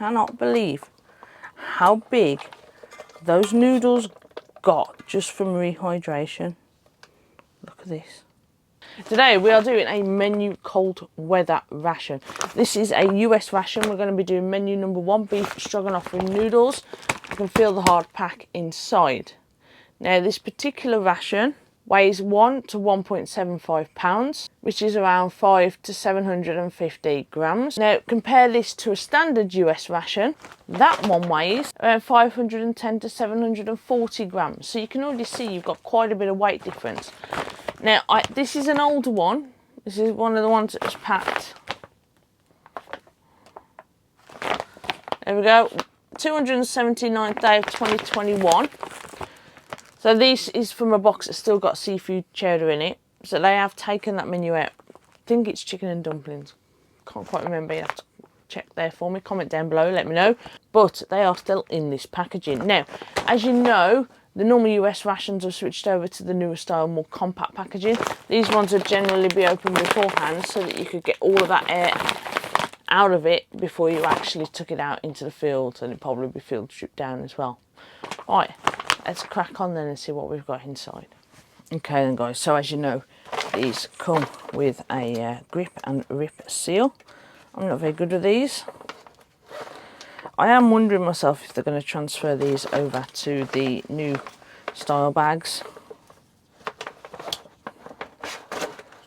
cannot believe how big those noodles got just from rehydration. Look at this. Today we are doing a menu cold weather ration. This is a US ration. We're going to be doing menu number 1, beef stroganoff with noodles. You can feel the hard pack inside. Now this particular ration weighs 1 to 1.75 pounds, which is around 5 to 750 grams. Now compare this to a standard US ration. That one weighs around 510 to 740 grams. So you can already see you've got quite a bit of weight difference. Now this is an older one. This is one of the ones that was packed. There we go. 279th day of 2021. So this is from a box that's still got seafood cheddar in it. So they have taken that menu out. I think it's chicken and dumplings. Can't quite remember. You have to check there for me. Comment down below, let me know. But they are still in this packaging. Now, as you know, the normal US rations have switched over to the newer style, more compact packaging. These ones would generally be opened beforehand so that you could get all of that air out of it before you actually took it out into the field, and it'd probably be field stripped down as well. Right. Let's crack on then and see what we've got inside. Okay then guys, so as you know, these come with a grip and rip seal. I'm not very good with these. I am wondering myself if they're going to transfer these over to the new style bags.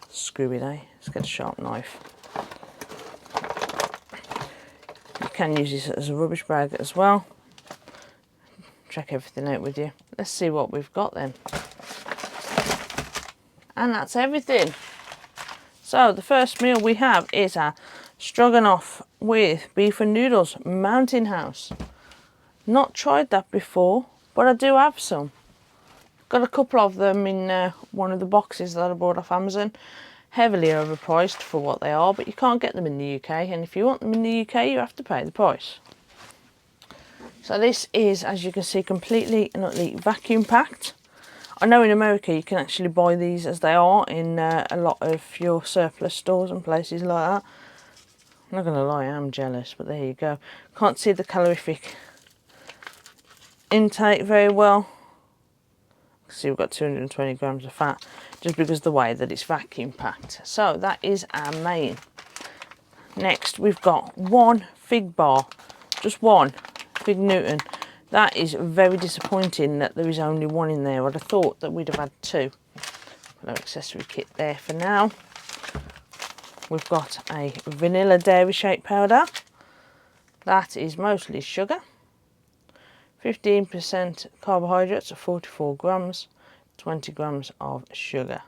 Screwy day. Let's get a sharp knife. You can use this as a rubbish bag as well. Check everything out with you. Let's see what we've got then. And that's everything. So the first meal we have is a stroganoff with beef and noodles, Mountain House. Not tried that before, but I do have some. Got a couple of them in one of the boxes that I bought off Amazon. Heavily overpriced for what they are, but you can't get them in the UK, and if you want them in the UK you have to pay the price. So this is, as you can see, completely and utterly vacuum packed. I know in America you can actually buy these as they are in a lot of your surplus stores and places like that. I'm not going to lie, I am jealous, but there you go. Can't see the calorific intake very well. See, we've got 220 grams of fat just because of the way that it's vacuum packed. So that is our main. Next we've got one fig bar, just one. Fig Newton. That is very disappointing that there is only one in there. I'd have thought that we'd have had two. Put our accessory kit there for now. We've got a vanilla dairy shake powder. That is mostly sugar. 15% carbohydrates of 44 grams. 20 grams of sugar.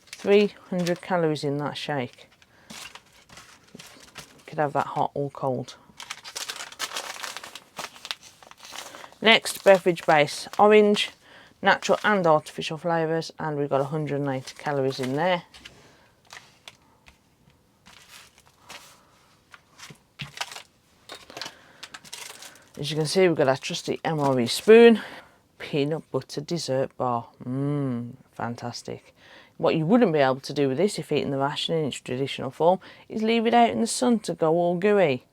300 calories in that shake. You could have that hot or cold. Next, beverage base, orange, natural and artificial flavours, and we've got 180 calories in there. As you can see, we've got our trusty MRE spoon, peanut butter dessert bar. Fantastic. What you wouldn't be able to do with this if eating the ration in its traditional form is leave it out in the sun to go all gooey.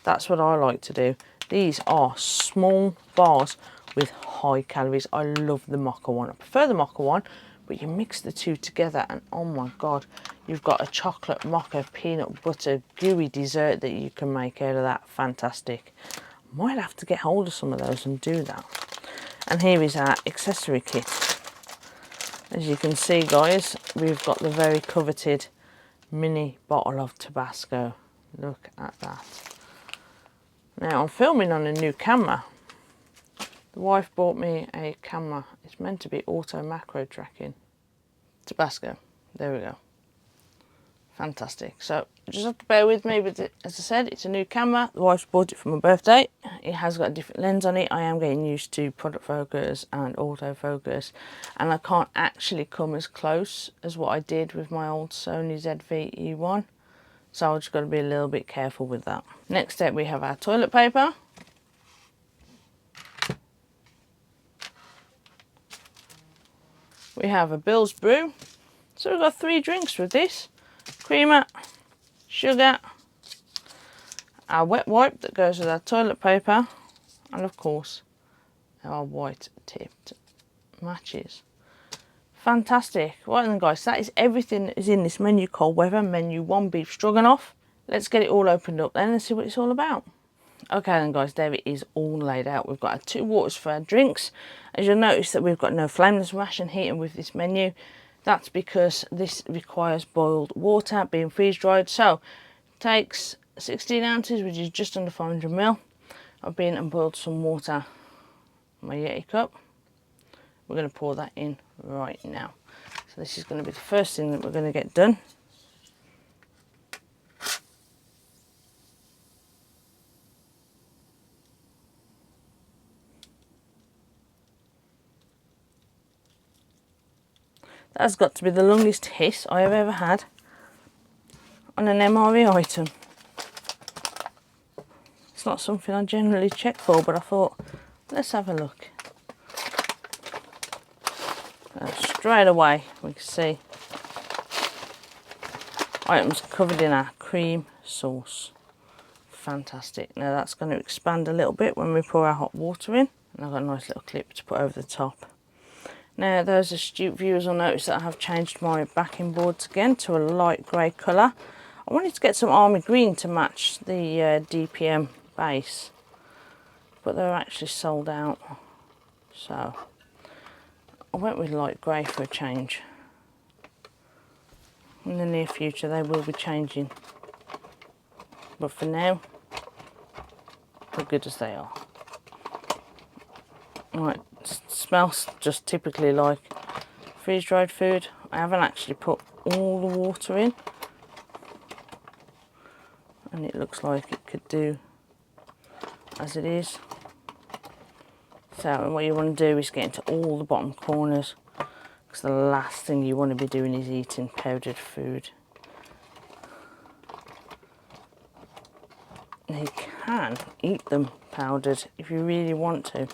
That's what I like to do. These are small bars with high calories. I love the mocha one. I prefer the mocha one, but you mix the two together and oh my god, you've got a chocolate mocha peanut butter gooey dessert that you can make out of that. Fantastic. Might have to get hold of some of those and do that. And here is our accessory kit. As you can see guys, we've got the very coveted mini bottle of Tabasco. Look at that. Now I'm filming on a new camera. The wife bought me a camera. It's meant to be auto macro tracking. Tabasco. There we go. Fantastic. So just have to bear with me, but as I said, it's a new camera. The wife bought it for my birthday. It has got a different lens on it. I am getting used to product focus and autofocus, and I can't actually come as close as what I did with my old Sony ZV-E1. So I've just got to be a little bit careful with that. Next step, we have our toilet paper. We have a Bill's Brew. So we've got 3 drinks with this. Creamer, sugar, our wet wipe that goes with our toilet paper, and of course our white tipped matches. Fantastic. Right then guys, that is everything that is in this menu cold weather, menu 1 beef stroganoff. Let's get it all opened up then and see what it's all about. Okay then guys, there it is all laid out. We've got our 2 waters for our drinks. As you'll notice that we've got no flameless ration heating with this menu. That's because this requires boiled water being freeze dried. So it takes 16 ounces, which is just under 500 ml. I've been and boiled some water in my Yeti cup. We're going to pour that in right now. So this is going to be the first thing that we're going to get done. That has got to be the longest hiss I have ever had on an MRE item. It's not something I generally check for, but I thought, let's have a look. Straight away we can see items covered in our cream sauce. Fantastic. Now that's going to expand a little bit when we pour our hot water in. And I've got a nice little clip to put over the top. Now those astute viewers will notice that I have changed my backing boards again to a light grey colour. I wanted to get some army green to match the DPM base, but they're actually sold out. So I went with light grey for a change. In the near future they will be changing, but for now they're good as they are. Right, smells just typically like freeze dried food. I haven't actually put all the water in, and it looks like it could do as it is. So what you want to do is get into all the bottom corners, because the last thing you want to be doing is eating powdered food. You can eat them powdered if you really want to.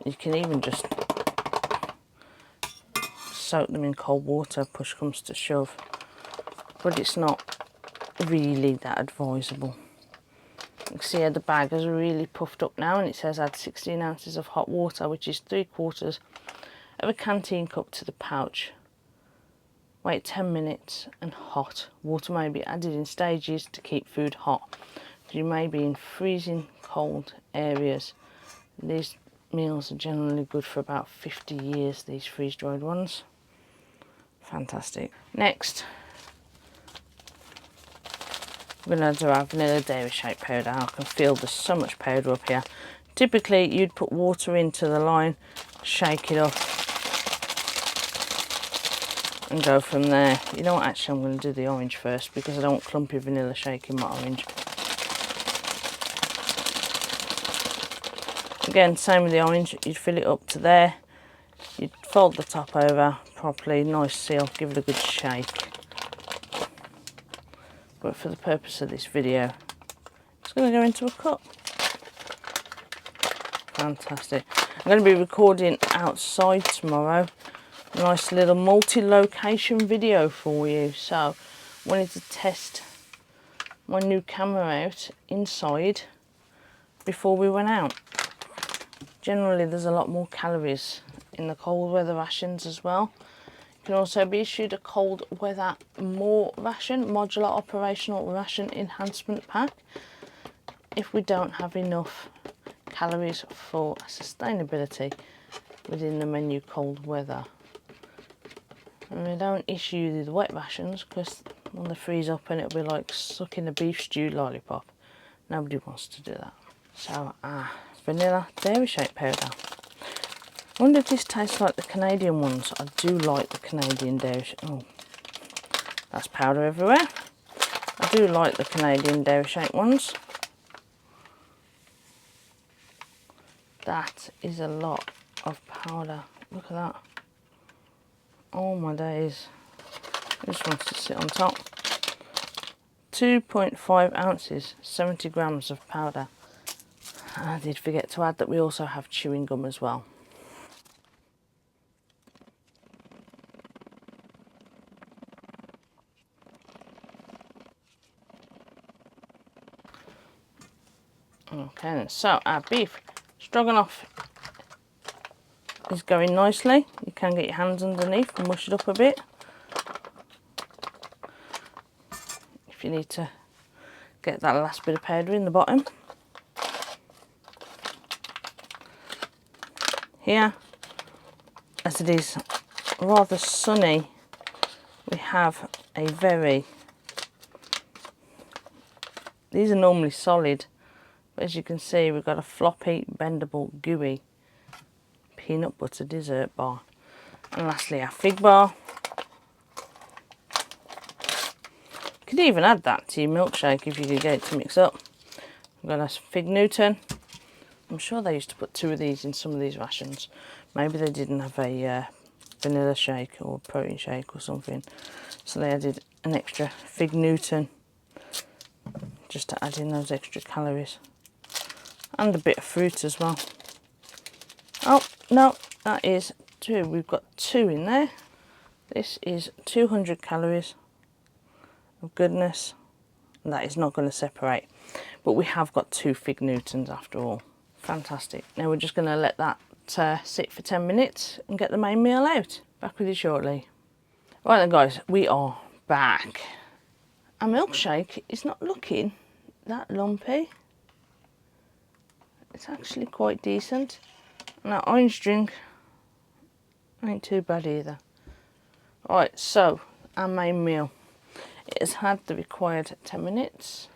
You can even just soak them in cold water, push comes to shove, but it's not really that advisable. You can see how the bag is really puffed up now, and it says add 16 ounces of hot water, which is 3/4 of a canteen cup to the pouch. Wait 10 minutes and hot. Water may be added in stages to keep food hot. You may be in freezing cold areas. These meals are generally good for about 50 years, these freeze dried ones. Fantastic. Next, we're going to do our vanilla dairy shake powder. I can feel there's so much powder up here. Typically you'd put water into the line, shake it up and go from there. You know what, actually I'm going to do the orange first, because I don't want clumpy vanilla shake in my orange. Again, same with the orange, you'd fill it up to there, you'd fold the top over properly, nice seal, give it a good shake. But for the purpose of this video, it's going to go into a cup. Fantastic. I'm going to be recording outside tomorrow, a nice little multi-location video for you. So I wanted to test my new camera out inside before we went out. Generally there's a lot more calories in the cold weather rations as well. You can also be issued a cold weather more ration, modular operational ration enhancement pack, if we don't have enough calories for sustainability within the menu cold weather. And we don't issue the wet rations because when they freeze up and it'll be like sucking a beef stew lollipop. Nobody wants to do that. So vanilla dairy shake powder. I wonder if this tastes like the Canadian ones. I do like the Canadian dairy shake. Oh, that's powder everywhere. I do like the Canadian dairy shake ones. That is a lot of powder. Look at that. Oh my days. This wants to sit on top. 2.5 ounces, 70 grams of powder. I did forget to add that we also have chewing gum as well. 10. So our beef stroganoff is going nicely. You can get your hands underneath and mush it up a bit if you need to get that last bit of powder in the bottom. Here, as it is rather sunny, we have a these are normally solid, but as you can see we've got a floppy, bendable, gooey peanut butter dessert bar. And lastly our fig bar. You could even add that to your milkshake if you could get it to mix up. We've got a fig Newton. I'm sure they used to put 2 of these in some of these rations. Maybe they didn't have a vanilla shake or protein shake or something, so they added an extra fig Newton just to add in those extra calories, and a bit of fruit as well. Oh no, that is 2. We've got 2 in there. This is 200 calories of goodness, and that is not going to separate, but we have got 2 fig Newtons after all. Fantastic. Now we're just going to let that sit for 10 minutes and get the main meal out. Back with you shortly. Right then guys, we are back. Our milkshake is not looking that lumpy. It's actually quite decent. And our orange drink ain't too bad either. Right, so our main meal. It has had the required 10 minutes.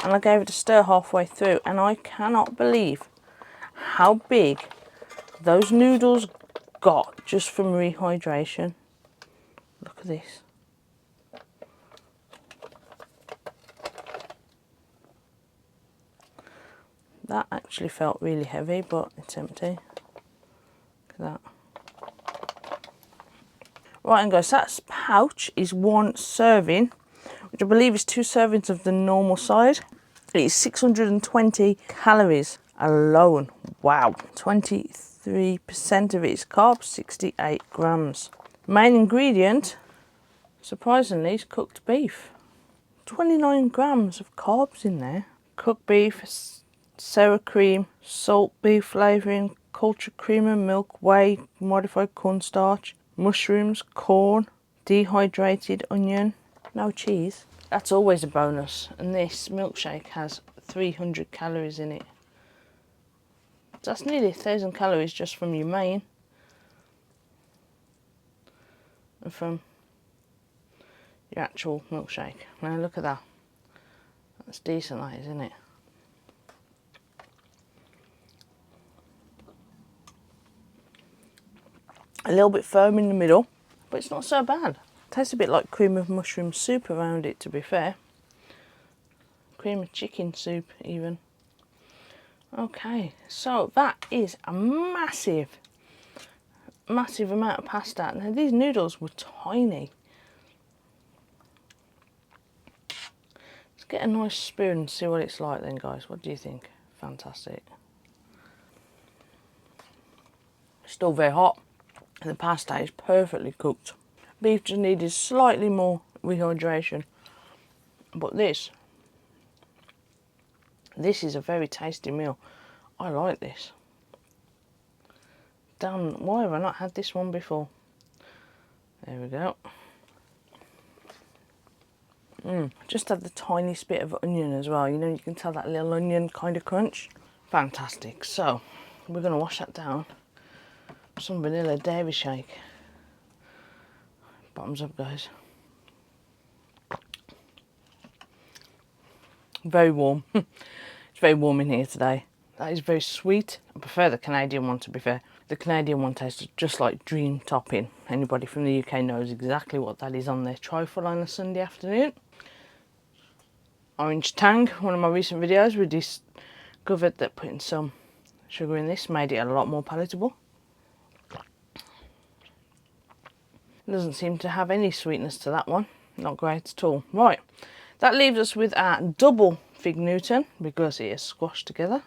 And I gave it a stir halfway through, and I cannot believe how big those noodles got just from rehydration. Look at this. That actually felt really heavy, but it's empty. Look at that. Right, and guys, that pouch is 1 serving, which I believe is 2 servings of the normal side. It is 620 calories alone. Wow. 23% of it is carbs, 68 grams. Main ingredient, surprisingly, is cooked beef. 29 grams of carbs in there. Cooked beef, sour cream, salt, beef flavouring, cultured cream and milk, whey, modified cornstarch, mushrooms, corn, dehydrated onion, no cheese. That's always a bonus, and this milkshake has 300 calories in it. So that's nearly 1,000 calories just from your main and from your actual milkshake. Now look at that. That's decent, that is, isn't it? A little bit firm in the middle, but it's not so bad. Tastes a bit like cream of mushroom soup around it, to be fair. Cream of chicken soup even. Okay, so that is a massive amount of pasta. Now these noodles were tiny. Let's get a nice spoon and see what it's like then, guys. What do you think? Fantastic. Still very hot. The pasta is perfectly cooked. Beef just needed slightly more rehydration, but this is a very tasty meal. I like this. Damn, why have I not had this one before? There we go. Just had the tiniest bit of onion as well. You know, you can tell that little onion kind of crunch. Fantastic. So we're going to wash that down. Some vanilla dairy shake. Bottoms up, guys. Very warm. It's very warm in here today. That is very sweet. I prefer the Canadian one, to be fair. The Canadian one tastes just like dream topping. Anybody from the UK knows exactly what that is on their trifle on a Sunday afternoon. Orange tang, one of my recent videos, we discovered that putting some sugar in this made it a lot more palatable. It doesn't seem to have any sweetness to that one. Not great at all. Right, that leaves us with our double fig Newton because it is squashed together.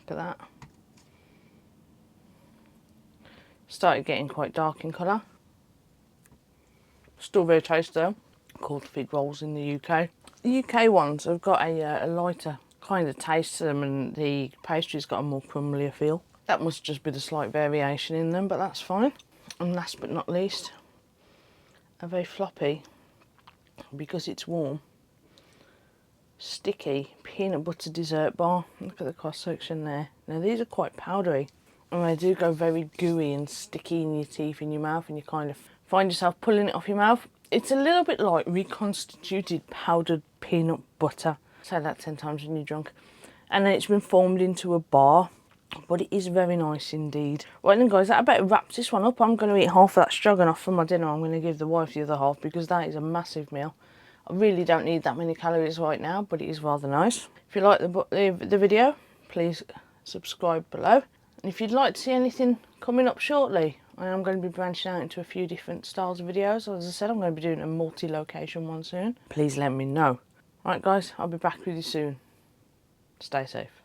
Look at that. Started getting quite dark in colour. Still very tasty though. Called fig rolls in the UK. The UK ones have got a lighter kind of taste to them, and the pastry's got a more crumblier feel. That must just be the slight variation in them, but that's fine. And last but not least, a very floppy, because it's warm, sticky peanut butter dessert bar. Look at the cross section there. Now these are quite powdery, and they do go very gooey and sticky in your teeth, in your mouth, and you kind of find yourself pulling it off your mouth. It's a little bit like reconstituted powdered peanut butter. Say that 10 times when you're drunk. And then it's been formed into a bar, but it is very nice indeed. Right then guys, that about wraps this one up. I'm going to eat half of that stroganoff for my dinner. I'm going to give the wife the other half because that is a massive meal. I really don't need that many calories right now, but it is rather nice. If you like the video, please subscribe below. And if you'd like to see anything coming up shortly, I am going to be branching out into a few different styles of videos. As I said, I'm going to be doing a multi-location one soon. Please let me know. Right guys, I'll be back with you soon. Stay safe.